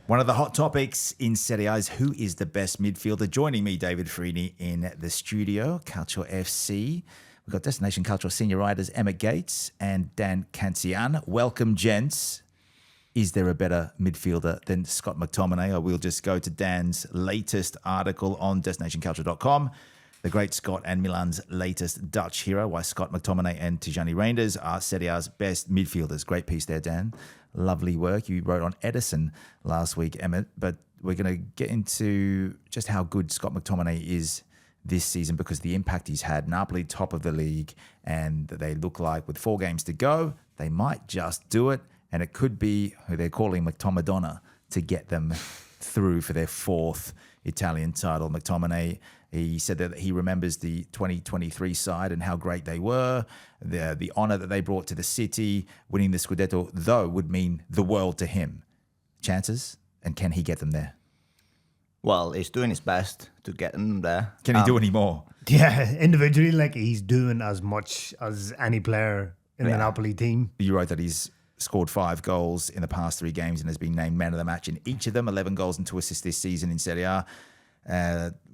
One of the hot topics in Serie A is who is the best midfielder. Joining me, David Ferrini, in the studio, Calcio FC. We've got Destination Calcio senior writers Emmet Gates and Dan Cancian. Welcome, gents. Is there a better midfielder than Scott McTominay? Or we'll just go to Dan's latest article on destinationcalcio.com. The great Scott and Milan's latest Dutch hero, why Scott McTominay and Tijani Reinders are Serie A's best midfielders. Great piece there, Dan. Lovely work. You wrote on Edison last week, Emmet, but we're going to get into just how good Scott McTominay is this season because the impact he's had. Napoli, top of the league, and they look like with 4 games to go, they might just do it, and it could be who they're calling McTomadonna to get them through for their 4th Italian title. McTominay, he said that he remembers the 2023 side and how great they were. The honour that they brought to the city, winning the Scudetto, though, would mean the world to him. Chances, and can he get them there? Well, he's doing his best to get them there. Can he do any more? Yeah, individually, like he's doing as much as any player in the Napoli team. You wrote that he's scored 5 goals in the past 3 games and has been named man of the match in each of them. 11 goals and 2 assists this season in Serie A.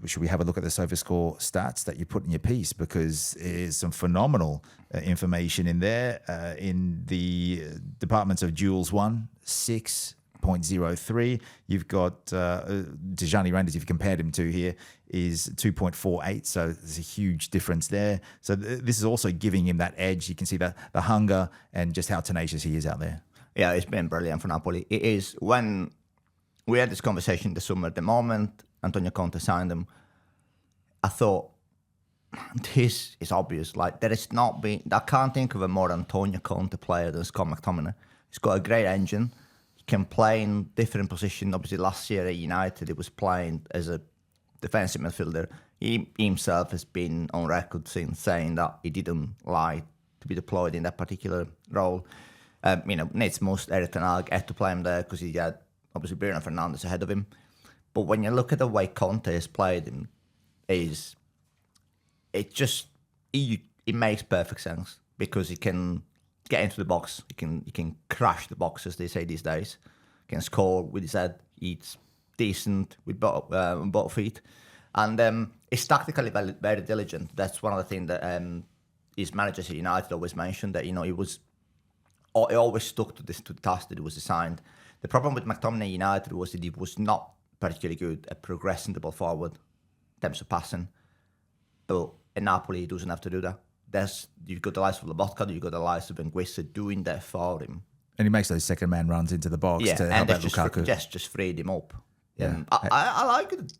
Should we have a look at the SofaScore stats that you put in your piece? Because there's some phenomenal information in there. In the departments of duels won, 6.03. You've got Tijani Reinders, if you compared him to here, is 2.48. So there's a huge difference there. So this is also giving him that edge. You can see the hunger and just how tenacious he is out there. Yeah, it's been brilliant for Napoli. It is when we had this conversation this summer, the moment Antonio Conte signed him, I thought, this is obvious. Like, there has not been, I can't think of a more Antonio Conte player than Scott McTominay. He's got a great engine. He can play in different positions. Obviously, last year at United, he was playing as a defensive midfielder. He himself has been on record since saying that he didn't like to be deployed in that particular role. Needs most Erik ten Hag had to play him there because he had, obviously, Bruno Fernandes ahead of him. But when you look at the way Conte has played him, it makes perfect sense because he can get into the box, he can crash the box, as they say these days. He can score with his head. He's decent with both feet, and he's tactically very, very diligent. That's one of the things that his managers at United always mentioned, that he always stuck to the task that he was assigned. The problem with McTominay United was that he was not particularly good at progressing the ball forward in terms of passing. But in Napoli, he doesn't have to do that. You've got the likes of Lobotka, you've got the likes of Anguissa doing that for him. And he makes those second man runs into the box to help out Lukaku. Just freed him up. Yeah. I like it.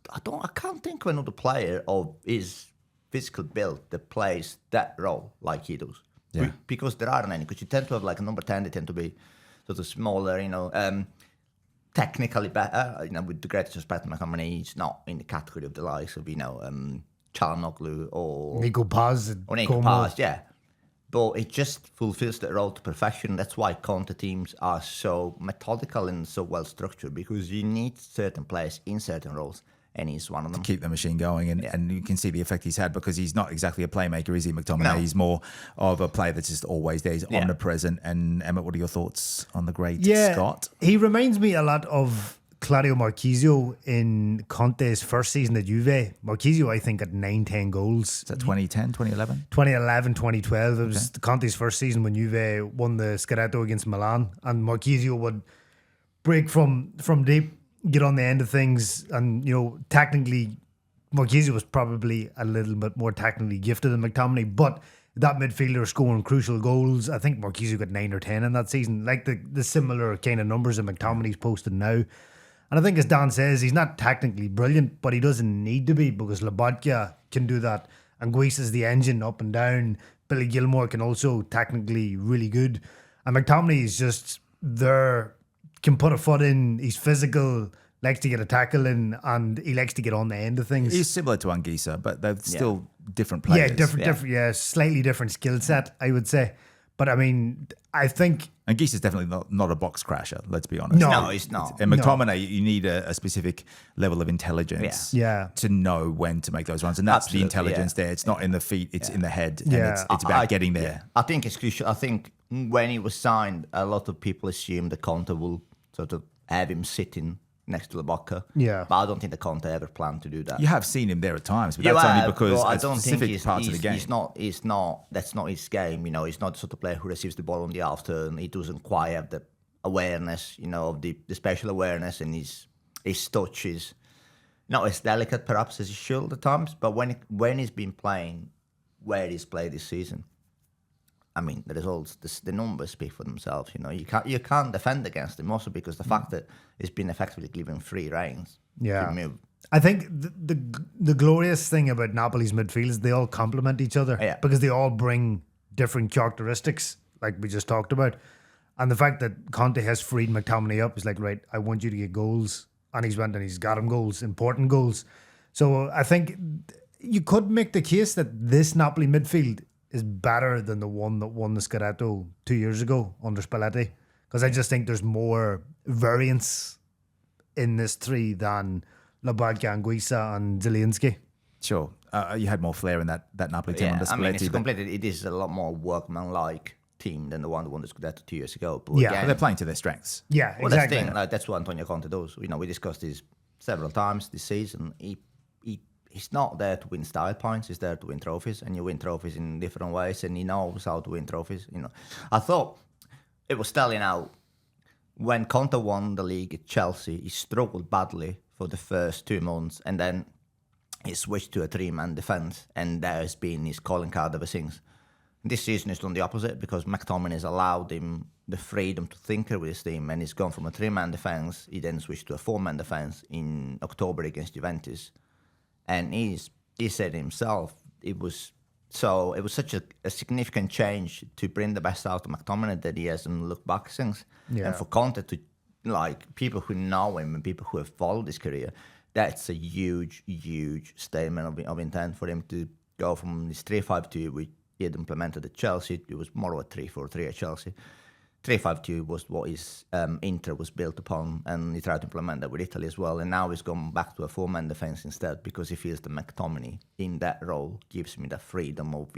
I can't think of another player of his physical build that plays that role like he does. Yeah. Because there aren't any. Because you tend to have like a number 10, they tend to be sort of smaller, technically better. With the greatest respect to McTominay, he's not in the category of the likes of, Çalhanoğlu or Nico Paz. Yeah. But it just fulfills that role to perfection. That's why Conte teams are so methodical and so well structured, because you need certain players in certain roles, and he's one of them. To keep the machine going, and you can see the effect he's had, because he's not exactly a playmaker, is he, McTominay? No. He's more of a player that's just always there. He's omnipresent. And Emmet, what are your thoughts on the great Scott? He reminds me a lot of Claudio Marchisio in Conte's first season at Juve. Marchisio, I think, had 9-10 goals. Is that 2010, 2011? 2011, 2012. It was Conte's first season when Juve won the Scudetto against Milan, and Marchisio would break from deep, get on the end of things, and technically Marchisio was probably a little bit more technically gifted than McTominay, but that midfielder scoring crucial goals. I think Marchisio got 9 or 10 in that season, like the similar kind of numbers that McTominay's posted now. And I think, as Dan says, he's not technically brilliant, but he doesn't need to be, because Lobotka can do that. Anguissa's the engine up and down. Billy Gilmore can also technically really good. And McTominay is just there, can put a foot in, he's physical, likes to get a tackle in, and he likes to get on the end of things. He's similar to Anguissa, but they're still different players. Slightly different skill set, I would say. But I mean, I think Anguissa's definitely not a box crasher, let's be honest. No, he's not. And McTominay, you need a specific level of intelligence to know when to make those runs. And that's the intelligence there. It's not in the feet, it's in the head. And it's about getting there. I think it's crucial. I think when he was signed, a lot of people assumed that Conte will sort of have him sitting next to Lubocka. Yeah. But I don't think the Conte ever planned to do that. You have seen him there at times, but You that's have, only because but I at don't specific think parts of the game. that's not his game. He's not the sort of player who receives the ball on the half turn. He doesn't quite have the awareness, of the special awareness, and his touch is not as delicate perhaps as he should at times. But when he's been playing where he's played this season, I mean, the results, the numbers speak for themselves. You can't defend against him also because the fact that he's been effectively given free reins. Yeah. To move. I think the glorious thing about Napoli's midfield is they all complement each other because they all bring different characteristics, like we just talked about. And the fact that Conte has freed McTominay up is like, right, I want you to get goals. And he's went and he's got him goals, important goals. So I think you could make the case that this Napoli midfield is better than the one that won the Scudetto 2 years ago under Spalletti. Because I just think there's more variance in this three than Lubocka, Anguissa and Zielinski. Sure. You had more flair in that Napoli team under Spalletti. I mean, it is a lot more workman-like team than the one that won the Scudetto 2 years ago. But Yeah. But again, they're playing to their strengths. Yeah, well, exactly. that's the thing. That's what Antonio Conte does. We discussed this several times this season. He's not there to win style points. He's there to win trophies, and you win trophies in different ways. And he knows how to win trophies. I thought it was telling out when Conte won the league at Chelsea. He struggled badly for the first 2 months, and then he switched to a 3-man defense, and that has been his calling card ever since. This season he's done the opposite because McTominay has allowed him the freedom to tinker with his team, and he's gone from a 3-man defence. He then switched to a 4-man defence in October against Juventus, and he said himself it was such a significant change to bring the best out of McTominay that he hasn't looked back since. Yeah. And for Conte to, like, people who know him and people who have followed his career, that's a huge statement of intent for him to go from this 3-5-2 which he had implemented at Chelsea. It was more of a 3-4-3 at Chelsea. 3-5-2 was what his Inter was built upon, and he tried to implement that with Italy as well. And now he's gone back to a 4-man defence instead because he feels that McTominay in that role gives him the freedom of,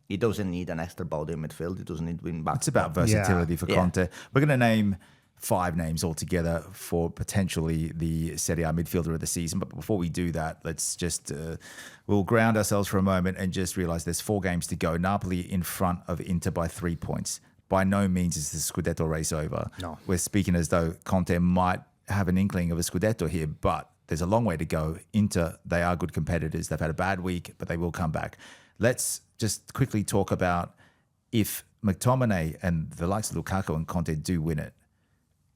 he doesn't need an extra body in midfield. He doesn't need to win back. It's about versatility for Conte. We're going to name 5 names altogether for potentially the Serie A midfielder of the season. But before we do that, let's just we'll ground ourselves for a moment and just realize there's 4 games to go. Napoli in front of Inter by 3 points. By no means is the Scudetto race over. No. We're speaking as though Conte might have an inkling of a Scudetto here, but there's a long way to go. Inter, they are good competitors. They've had a bad week, but they will come back. Let's just quickly talk about if McTominay and the likes of Lukaku and Conte do win it,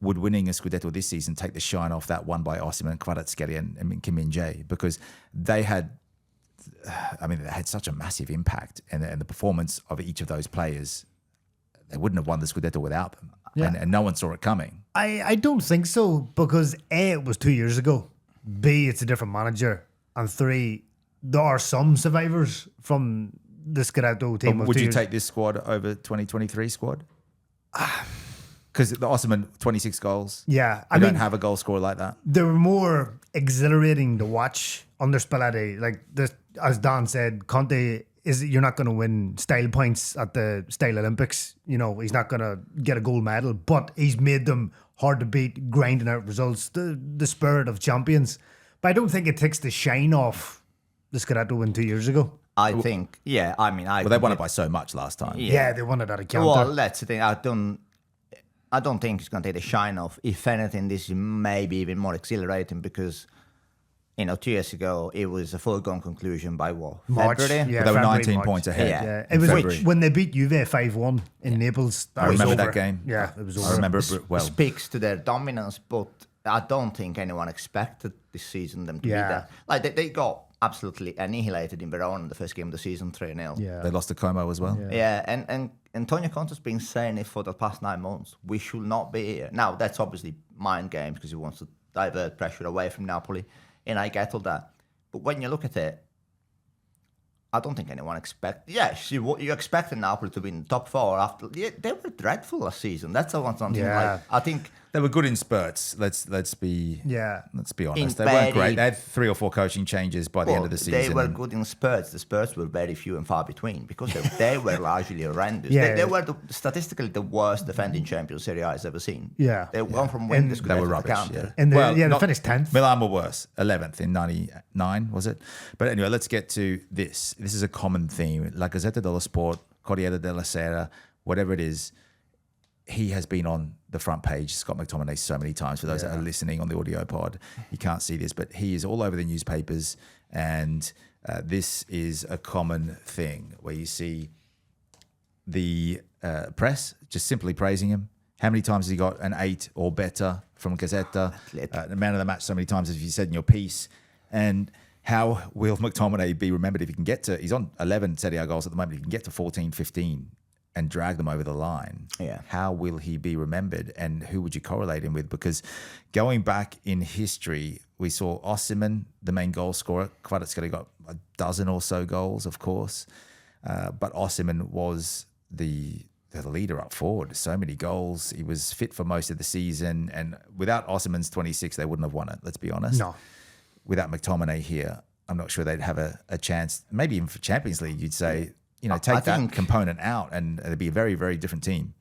would winning a Scudetto this season take the shine off that one by Osimhen, Kvaratskhelia and Kim Min-jae? Because they had such a massive impact, and the performance of each of those players, they wouldn't have won the Scudetto without them. Yeah. And no one saw it coming. I don't think so because A, it was 2 years ago. B, it's a different manager. And 3, there are some survivors from the Scudetto team. But would you take this squad over 2023 squad? Because the Osimhen, 26 goals. Yeah. I don't have a goal scorer like that. They were more exhilarating to watch under Spalletti. Like this, as Dan said, Conte you're not going to win style points at the Style Olympics. He's not going to get a gold medal, but he's made them hard to beat, grinding out results, the spirit of champions. But I don't think it takes the shine off the Scudetto win 2 years ago. I think, yeah. I mean, Well, they won it by so much last time. Yeah, they won it at a counter. Well, that's the thing. I don't think it's going to take the shine off. If anything, this is maybe even more exhilarating because 2 years ago, it was a foregone conclusion by what? March. February? Yeah, But they were February, 19 March. points ahead. Yeah. in It was February. when they beat Juve 5-1 in Naples. I was remember over. that game. Yeah, it was over. I remember it well. Speaks to their dominance, but I don't think anyone expected this season them to be that. Like they got absolutely annihilated in Verona in the first game of the season, 3-0. Yeah. They lost to Como as well. Yeah, and Antonio Conte's been saying it for the past 9 months. We should not be here. Now, that's obviously mind games because he wants to divert pressure away from Napoli, and I get all that. But when you look at it, I don't think anyone expect. Yes, you expected Napoli to be in the top 4 after. Yeah, they were dreadful last season. That's something. Yeah. Like, I think They were good in spurts. Let's be honest. They weren't great. They had 3 or 4 coaching changes by the end of the season. They were good in spurts. The spurts were very few and far between because they were largely horrendous. Yeah. They were statistically the worst defending champion Serie A has ever seen. Yeah. They won from winning the They were Scudetto rubbish. counter. And they not- finished 10th. Milan were worse, 11th in 99, was it? But anyway, let's get to this. This is a common theme. La Gazzetta dello Sport, Corriere della Sera, whatever it is, he has been on the front page, Scott McTominay, so many times. For those that are listening on the audio pod, you can't see this, but he is all over the newspapers. And this is a common thing where you see the press just simply praising him. How many times has he got an 8 or better from Gazzetta? The man of the match so many times, as you said in your piece. And how will McTominay be remembered if he can get to, he's on 11 Serie A goals at the moment, he can get to 14, 15 and drag them over the line. Yeah. How will he be remembered, and who would you correlate him with? Because going back in history, we saw Osimhen, the main goal scorer. Kvaratskhelia got a dozen or so goals, of course. But Osimhen was the leader up forward. So many goals. He was fit for most of the season. And without Osimhen's 26, they wouldn't have won it, let's be honest. No. Without McTominay here, I'm not sure they'd have a chance. Maybe even for Champions League, you'd say, take that component out and it'd be a very, very different team.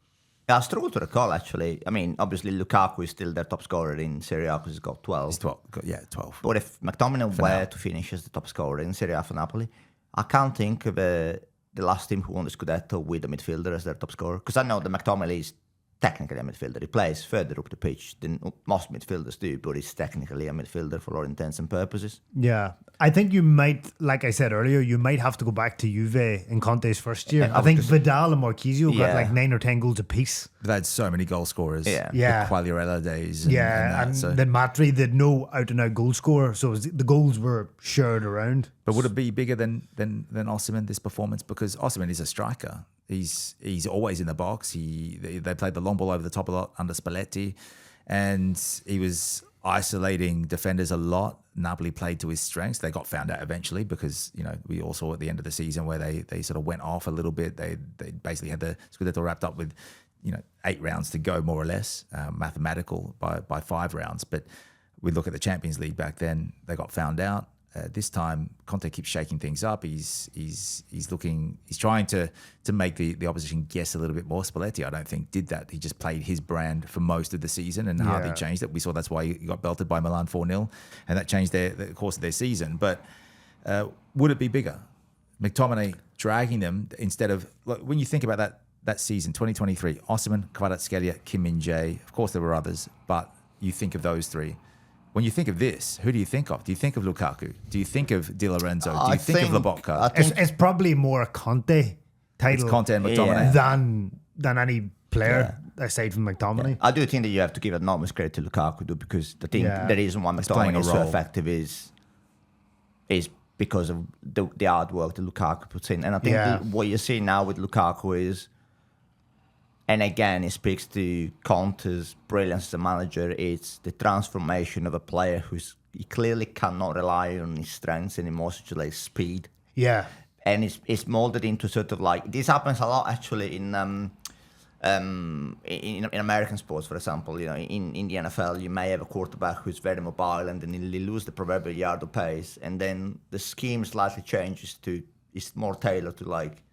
I struggle to recall, actually. I mean, obviously, Lukaku is still their top scorer in Serie A because he's got 12. He's 12. Yeah, 12. But if McTominay were to finish as the top scorer in Serie A for Napoli, I can't think of the last team who won the Scudetto with a midfielder as their top scorer. Because I know that McTominay is technically a midfielder. He plays further up the pitch than most midfielders do, but he's technically a midfielder for all intents and purposes. Yeah. I think you might, like I said earlier, you might have to go back to Juve in Conte's first year. I think Vidal and Marquisio got like 9 or 10 goals apiece. They had so many goal scorers. Yeah. The Quagliarella days. And then Matri, they had no out-and-out goal scorer, so the goals were shared around. But would it be bigger than Osimhen, this performance? Because Osimhen is a striker. He's always in the box. They played the long ball over the top a lot under Spalletti, and he was isolating defenders a lot. Napoli played to his strengths. They got found out eventually because we all saw at the end of the season where they sort of went off a little bit. They basically had the Scudetto wrapped up with 8 rounds to go, more or less, mathematical by 5 rounds. But we look at the Champions League back then. They got found out. This time, Conte keeps shaking things up. He's trying to make the opposition guess a little bit more. Spalletti, I don't think, did that. He just played his brand for most of the season and hardly changed it. We saw that's why he got belted by Milan 4-0, and that changed the course of their season. But would it be bigger? McTominay dragging them instead of, look, when you think about that season, 2023, Osimhen, Kvaratskhelia, Kim Min-jae, of course there were others, but you think of those 3. When you think of this, who do you think of? Do you think of Lukaku? Do you think of Di Lorenzo? Do you think of Lobotka? It's probably more a Conte title. It's Conte and McTominay. Than any player aside from McTominay. Yeah. I do think that you have to give enormous credit to Lukaku, though, because the reason why McTominay is so effective is because of the hard work that Lukaku puts in. And I think what you're seeing now with Lukaku is, and again, it speaks to Conte's brilliance as a manager. It's the transformation of a player he clearly cannot rely on his strengths anymore, such as like speed. Yeah. And it's molded into sort of like, this happens a lot actually in American sports, for example. In the NFL, you may have a quarterback who's very mobile and then he'll lose the proverbial yard of pace. And then the scheme slightly changes it's more tailored to like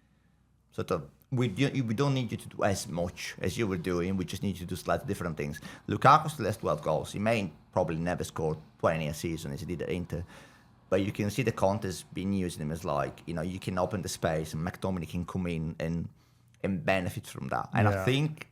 sort of, we don't need you to do as much as you were doing. We just need you to do slightly different things. Lukaku still has 12 goals. He may probably never score 20 a season as he did at Inter. But you can see the Conte's been using him as like, you can open the space and McTominay can come in and benefit from that. And I think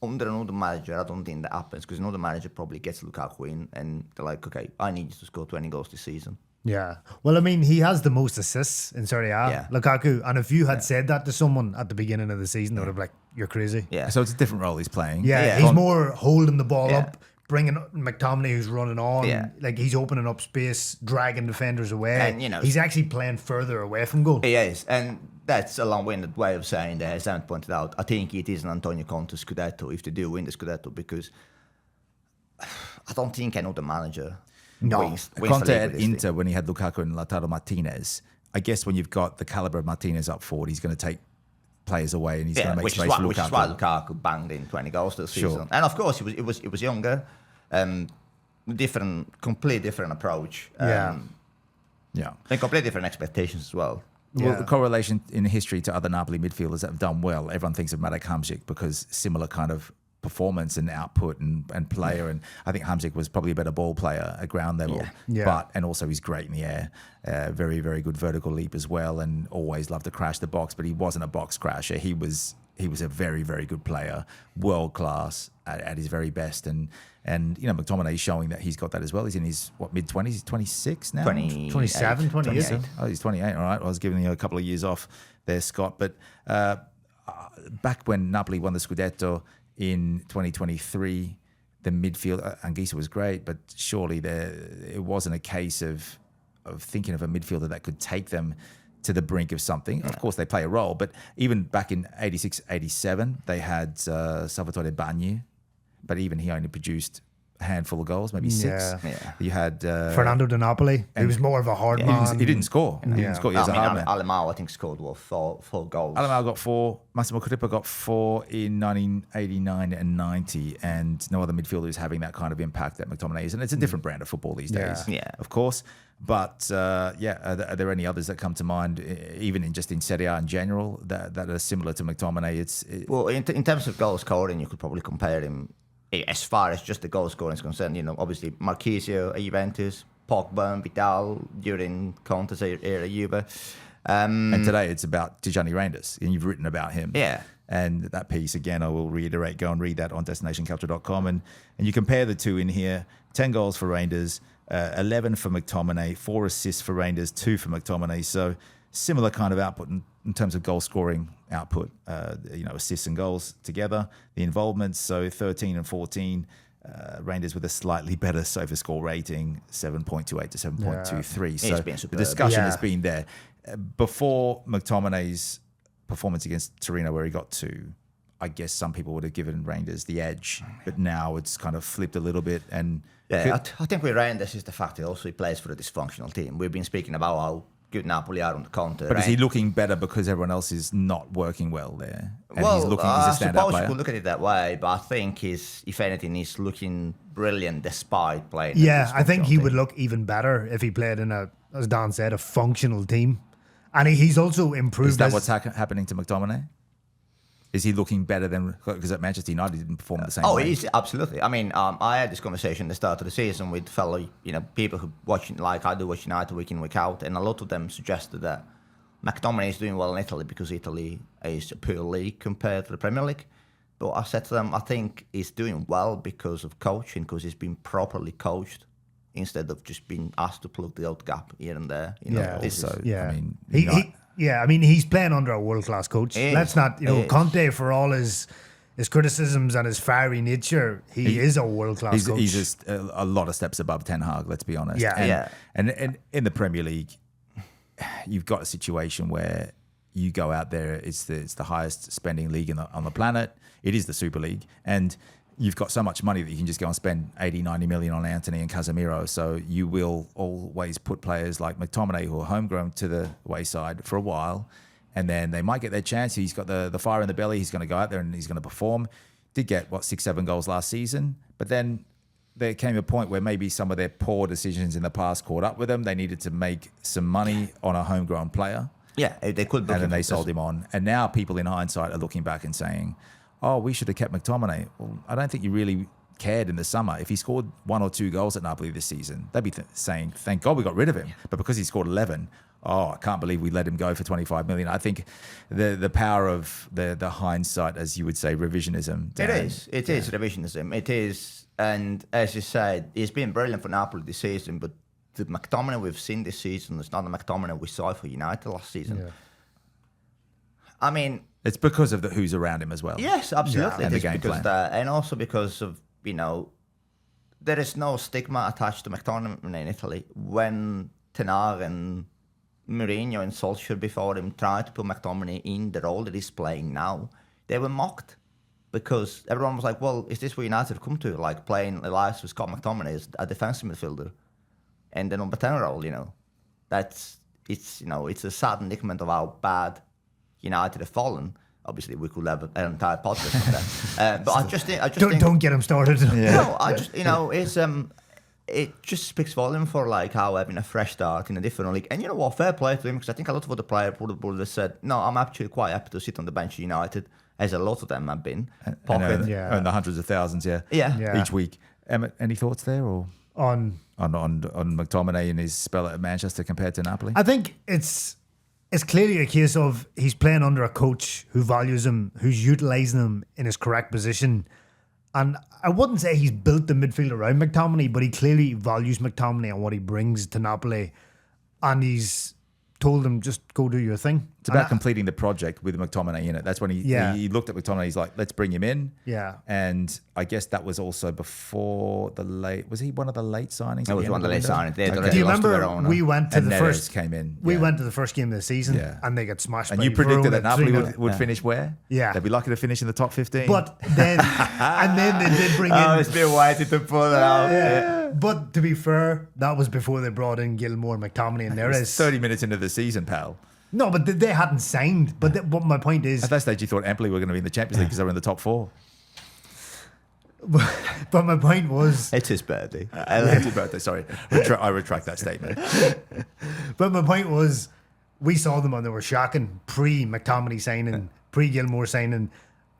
under another manager, I don't think that happens because another manager probably gets Lukaku in and they're like, okay, I need you to score 20 goals this season. Yeah. Well, I mean, he has the most assists in Serie A, Lukaku. And if you had said that to someone at the beginning of the season, they would have been like, you're crazy. Yeah. So it's a different role he's playing. He's more holding the ball up, bringing McTominay who's running on. Yeah. Like he's opening up space, dragging defenders away. And, he's actually playing further away from goal. He is. And that's a long-winded way of saying that, as Emmet pointed out. I think it is an Antonio Conte Scudetto if they do win the Scudetto, because I don't think another manager wins Conte the league at with this Inter team. when he had Lukaku and Lautaro Martinez, I guess when you've got the caliber of Martinez up forward, he's going to take players away and he's going to make which space for Lukaku. Which is why Lukaku banged in 20 goals this season. And of course, it was younger, completely different approach. Yeah. And completely different expectations as well. Well, the correlation in history to other Napoli midfielders that have done well, everyone thinks of Marek Hamsik because similar kind of performance and output and player. And I think Hamsik was probably a better ball player at ground level. And also he's great in the air. Very, very good vertical leap as well, and always loved to crash the box, but he wasn't a box crasher. He was a very, very good player, world class at his very best. And McTominay is showing that he's got that as well. He's in his mid-20s, he's 26 now? 27, 28. Oh, he's 28, all right. I was giving you a couple of years off there, Scott. But back when Napoli won the Scudetto in 2023, the midfield, Anguissa was great, but surely it wasn't a case of thinking of a midfielder that could take them to the brink of something. Of course, they play a role, but even back in 86, 87, they had Salvatore Bagni, but even he only produced a handful of goals, maybe 6. Yeah. You had Fernando Di Napoli. He was more of a hard man. He didn't score. He didn't score. He was a hard man. Alemão, I think, scored four goals. Alemão got 4. Massimo Crippa got 4 in 1989 and 90, and no other midfielder is having that kind of impact that McTominay is. And it's a different brand of football these days, of course. But are there any others that come to mind, even in Serie A in general, that are similar to McTominay? Well, in terms of goal scoring, you could probably compare him as far as just the goal scoring is concerned. Obviously Marchisio at Juventus, Pogba and Vidal during Conte's era Juve. And today it's about Tijani Reinders, and you've written about him. Yeah. And that piece, again, I will reiterate, go and read that on destination.calcio.com. And you compare the two in here, 10 goals for Reinders, 11 for McTominay, 4 assists for Reinders, 2 for McTominay. So similar kind of output in terms of goal scoring output, assists and goals together, the involvements. So 13 and 14, Reinders with a slightly better SOFA score rating, 7.28 to 7.23. So the discussion has been there. Before McTominay's performance against Torino, where he got 2, I guess some people would have given Reinders the edge, but now it's kind of flipped a little bit. And I think with Reinders is the fact that also he plays for a dysfunctional team. We've been speaking about how good Napoli are on the Conte. But is he looking better because everyone else is not working well there? And well, he's looking I as a standout suppose player? you could look at it that way, but I think if anything, he's looking brilliant despite playing. Yeah, I think he would look even better if he played in as Dan said, a functional team. And he's also improved. Is that what's happening to McTominay? Is he looking better than, because at Manchester United he didn't perform the same way? He's absolutely. I mean, I had this conversation at the start of the season with fellow, people who watch, like I do watch United week in, week out, and a lot of them suggested that McTominay is doing well in Italy because Italy is a poor league compared to the Premier League. But I said to them, I think he's doing well because of coaching, because he's been properly coached instead of just being asked to plug the old gap here and there. I mean, he's playing under a world-class coach. Let's not, Conte, for all his criticisms and his fiery nature, he is a world-class coach. He's just a lot of steps above Ten Hag, let's be honest. And in the Premier League, you've got a situation where you go out there, it's the highest spending league on the planet. It is the Super League. And you've got so much money that you can just go and spend 80, 90 million on Anthony and Casemiro. So you will always put players like McTominay, who are homegrown, to the wayside for a while. And then they might get their chance. He's got the fire in the belly. He's going to go out there and he's going to perform. Did get, 6-7 goals last season. But then there came a point where maybe some of their poor decisions in the past caught up with them. They needed to make some money on a homegrown player. Yeah, they could. And then they sold him on. And now people in hindsight are looking back and saying, we should have kept McTominay. Well, I don't think you really cared in the summer. If he scored 1 or 2 goals at Napoli this season, they'd be saying, thank God we got rid of him. But because he scored 11, I can't believe we let him go for 25 million. I think the power of the hindsight, as you would say, revisionism. It is revisionism. It is. And as you said, he's been brilliant for Napoli this season, but the McTominay we've seen this season is not the McTominay we saw for United last season. Yeah. I mean, it's because of who's around him as well. Yes, absolutely. And the game plan. And also because of, there is no stigma attached to McTominay in Italy. When Ten Hag and Mourinho and Solskjaer before him tried to put McTominay in the role that he's playing now, they were mocked because everyone was like, well, is this what United have come to? Like playing Elias with Scott McTominay as a defensive midfielder and the number 10 role, it's a sad indictment of how bad United have fallen. Obviously, we could have an entire podcast on that. But I just think Don't get him started. no, I just it just speaks volume for like how having a fresh start in a different league. And you know what, fair play to him, because I think a lot of other players would have said, no, I'm actually quite happy to sit on the bench at United, as a lot of them have been. And the hundreds of thousands, each week. Emmet, any thoughts there or On McTominay and his spell at Manchester compared to Napoli? I think it's clearly a case of he's playing under a coach who values him, who's utilising him in his correct position. And I wouldn't say he's built the midfield around McTominay, but he clearly values McTominay and what he brings to Napoli. And he's told him, just go do your thing. It's about completing the project with McTominay in it. That's when he looked at McTominay. He's like, let's bring him in. Yeah. And I guess that was also before the late. Was he one of the late signings? That was one of the late signings. Do you remember we went to and the Neres first came in? We went to the first game of the season, Yeah. and they got smashed. And by you predicted Verona that Napoli 3-0. would finish where? Yeah. They'd be lucky to finish in the top 15. But then, and then they did bring in. it's been waiting to pull it out. Yeah. But to be fair, that was before they brought in Gilmore, McTominay, and Neres. 30 minutes into the season, pal. No, but they hadn't signed. But my point is, At that stage, you thought Empoli were going to be in the Champions League because they were in the top 4. but my point was, It's his birthday. Happy birthday, sorry. I retract that statement. but my point was, we saw them and they were shocking pre McTominay signing, pre Gilmore signing,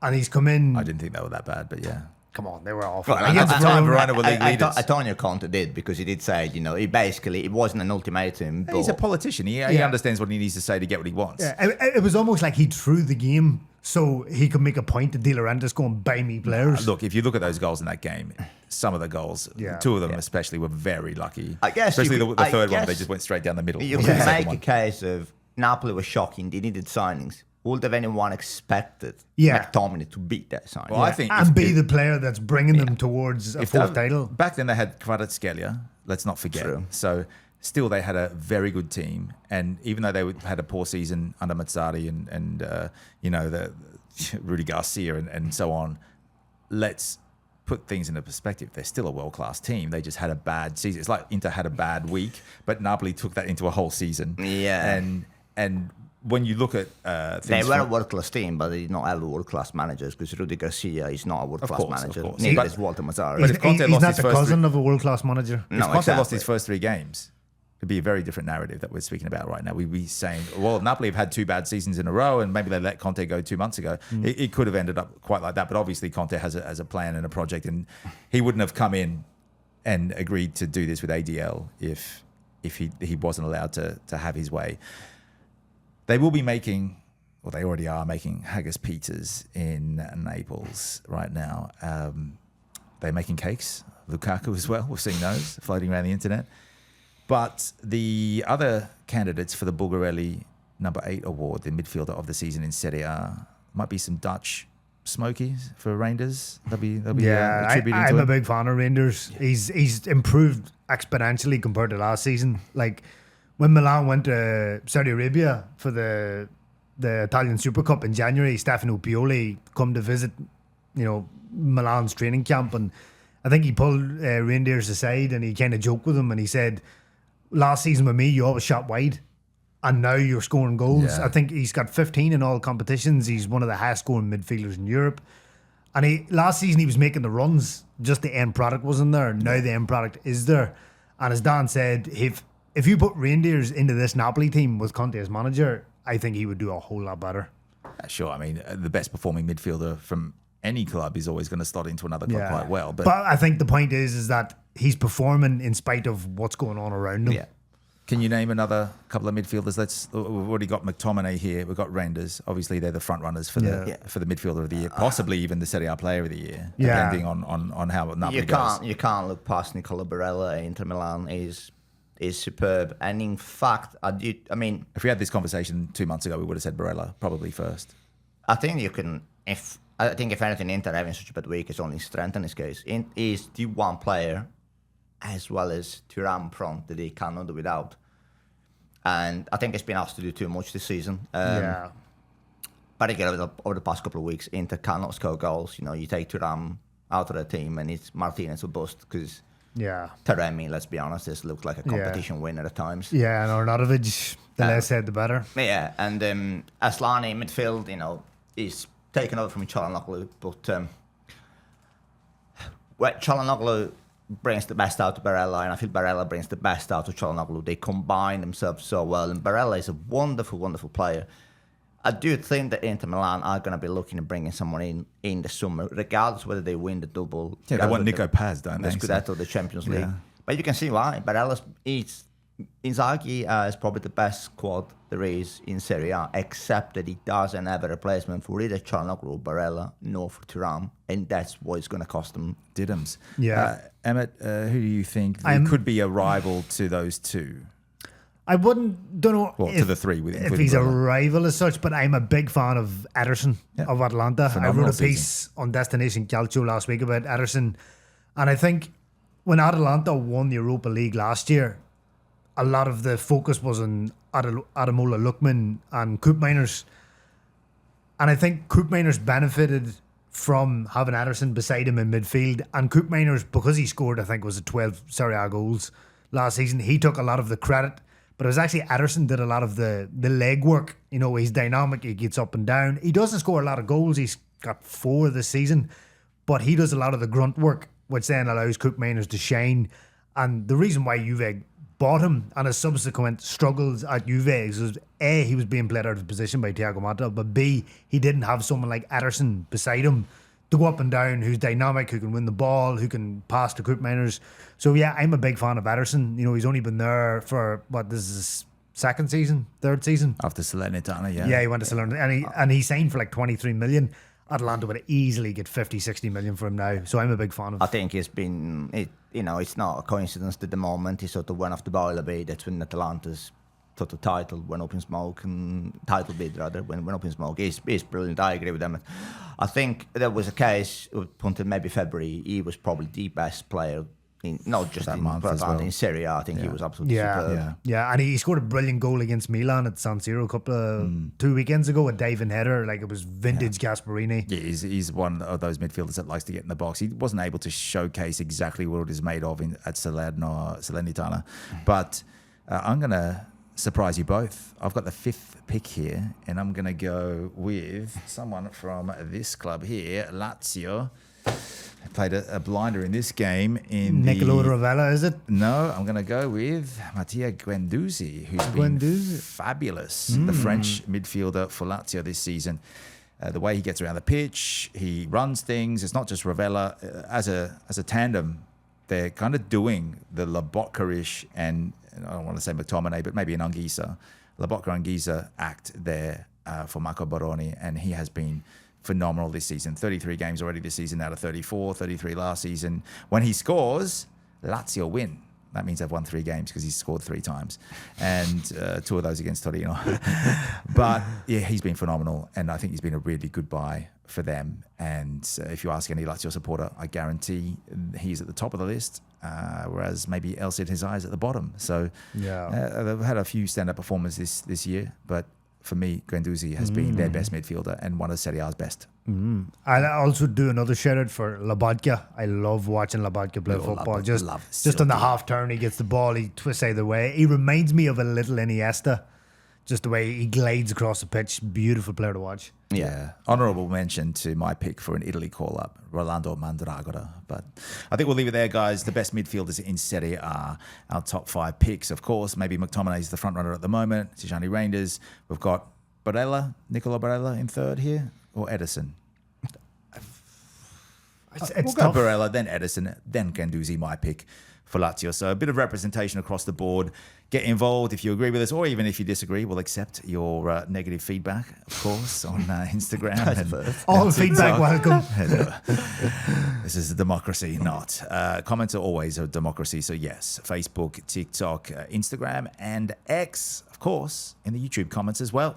and he's come in. I didn't think they were that bad, but yeah. Come on, they were awful. Well, Against at the time, Verona, Verona were league leaders. Antonio Conte did, because he did say, it wasn't an ultimatum. But He's a politician. He understands what he needs to say to get what he wants. Yeah, it was almost like he threw the game so he could make a point to De Laurentiis go and buy me players. Look, if you look at those goals in that game, some of the goals, two of them especially, were very lucky. I guess especially you could- the I third one, guess they just went straight down the middle. You The can second make one. a case of Napoli was shocking. They needed signings. Would have anyone expected Yeah. McTominay to beat that signing? Well, I think and if- be if- the player that's bringing them towards a fourth title. Back then they had Kvaratskhelia, let's not forget. True. So still they had a very good team. And even though they had a poor season under Mazzarri and the Rudy Garcia and so on, let's put things into perspective. They're still a world-class team. They just had a bad season. It's like Inter had a bad week, but Napoli took that into a whole season. Yeah. And when you look at They things were a from- world-class team, but they did not have world-class managers, because Rudy Garcia is not a world-class course, of manager. course. Neither But- is Walter Mazzarri. But if Conte He's lost not his the first cousin of a world-class manager. If No, Conte lost exactly. his first 3 games, it'd be a very different narrative that we're speaking about right now. We'd be saying, well, Napoli have had 2 bad seasons in a row, and maybe they let Conte go 2 months ago. It could have ended up quite like that, but obviously Conte has a plan and a project, and he wouldn't have come in and agreed to do this with ADL if he wasn't allowed to have his way. They will be making, well, they already are making haggis pizzas in Naples right now. They're making cakes, Lukaku as well. We've seen those floating around the internet. But the other candidates for the Bulgarelli number 8 award, the midfielder of the season in Serie A, might be some Dutch smokies for Rangers. They'll be attributing I'm to a him. big fan of Rangers. He's improved exponentially compared to last season. Like when Milan went to Saudi Arabia for the Italian Super Cup in January, Stefano Pioli come to visit, Milan's training camp, and I think he pulled Rangers aside and he kind of joked with them, and he said, "Last season with me, you always shot wide, and now you're scoring goals." Yeah. I think he's got 15 in all competitions. He's one of the highest scoring midfielders in Europe. And last season he was making the runs, just the end product wasn't there. Now the end product is there. And as Dan said, if you put Rangers into this Napoli team with Conte as manager, I think he would do a whole lot better. Sure, I mean, the best performing midfielder from any club is always going to slot into another club quite well. But I think the point is that he's performing in spite of what's going on around him. yeah. Can you name another couple of midfielders? We've already got McTominay here. We've got Renders. Obviously, they're the front runners for the midfielder of the year, possibly even the Serie A player of the year, depending on how Napoli goes. You can't look past Nicola Barella. Inter Milan is superb, and in fact, I mean, If we had this conversation 2 months ago, we would have said Barella probably first. I think you can. If anything, Inter having such a bad week is only strengthened his case. Is the one player, as well as Thuram front, that he cannot do without. And I think it's been asked to do too much this season. But again, over the past couple of weeks, Inter cannot score goals. You take Thuram out of the team, and it's Martinez or bust, because Yeah. Taremi, let's be honest, has looked like a competition winner at times. Yeah, and Arnautovic, the less said, the better. Yeah, and Aslani in midfield, he's taken over from Çalhanoğlu, but Çalhanoğlu brings the best out of Barella, and I feel Barella brings the best out of Çalhanoğlu. They combine themselves so well, and Barella is a wonderful, wonderful player. I do think that Inter Milan are going to be looking at bringing someone in the summer, regardless whether they win the double. Yeah, they want Nico Paz, don't they? The Scudetto, the Champions League. Yeah. But you can see why. Inzaghi is probably the best squad there is in Serie A, except that he doesn't have a replacement for either Çalhanoğlu or Barella, nor for Thuram, and that's what it's going to cost them. Diddums. Yeah. Emmet, who do you think could be a rival to those two? I don't know to the three. If he's a rival as such, but I'm a big fan of Ederson of Atalanta. Phenomenal I wrote a piece on Destination Calcio last week about Ederson, and I think when Atalanta won the Europa League last year, a lot of the focus was on Ademola Lookman and Koopmeiners, and I think Koopmeiners benefited from having Ederson beside him in midfield, and Koopmeiners, because he scored, I think, was 12 Serie A goals last season, he took a lot of the credit. But it was actually Ederson did a lot of the leg work. He's dynamic. He gets up and down. He doesn't score a lot of goals. He's got 4 this season. But he does a lot of the grunt work, which then allows Koopmeiners to shine. And the reason why Juve bought him and his subsequent struggles at Juve is A, he was being played out of position by Thiago Motta, but B, he didn't have someone like Ederson beside him to go up and down, who's dynamic, who can win the ball, who can pass to Koopmeiners. So yeah, I'm a big fan of Ederson. He's only been there for this is his third season after Salernitana. Yeah, he went to Salernitana, and he signed for like 23 million. Atalanta would easily get 50-60 million for him now. So I'm a big fan of. I think it's not a coincidence that the moment he sort of went off the boil a bit, that's when Atalanta's sort of title went up in smoke, and title bid rather went up in smoke. He's brilliant. I agree with them. I think there was a case until maybe February. He was probably the best player not just in Atalanta, in Serie A. I think he was absolutely superb. Yeah, and he scored a brilliant goal against Milan at San Siro a couple of 2 weekends ago, a diving header, like it was vintage Gasparini. Yeah, he's one of those midfielders that likes to get in the box. He wasn't able to showcase exactly what it is made of at Salernitana, but I'm going to surprise you both. I've got the 5th pick here, and I'm going to go with someone from this club here, Lazio. They played a blinder in this game. Niccolò Rovella, is it? No, I'm going to go with Mattia Guendouzi, who's been fabulous. The French midfielder for Lazio this season. The way he gets around the pitch, he runs things. It's not just Rovella. As a tandem, they're kind of doing the Lobotka-ish, and I don't want to say McTominay, but maybe an Anguissa, Lobotka-Anguissa act there for Marco Baroni, and he has been phenomenal this season. 33 games already this season out of 34, 33 last season. When he scores, Lazio win. That means they've won 3 games because he's scored 3 times, and 2 of those against Torino. But yeah, he's been phenomenal, and I think he's been a really good buy for them. And if you ask any Lazio supporter, I guarantee he's at the top of the list, whereas maybe El Cid Hizai is at the bottom. So they've had a few stand-up performances this year, but for me, Guendouzi has been their best midfielder and one of Serie A's best. I'll also do another shout-out for Lobotka. I love watching Lobotka play football. Just on the half turn, he gets the ball, he twists either way. He reminds me of a little Iniesta, just the way he glides across the pitch. Beautiful player to watch. Yeah. Honourable mention to my pick for an Italy call-up, Rolando Mandragora. But I think we'll leave it there, guys. The best midfielders in Serie A. Our top 5 picks, of course. Maybe McTominay is the front runner at the moment. Tijani Reinders. We've got Niccolò Barella in 3rd here, or Ederson. We'll go Barella, then Ederson, then Guendouzi, my pick for Lazio. So a bit of representation across the board. Get involved if you agree with us, or even if you disagree. We'll accept your negative feedback, of course, on Instagram. All feedback welcome. This is a democracy, not. Comments are always a democracy. So yes, Facebook, TikTok, Instagram, and X, of course, in the YouTube comments as well.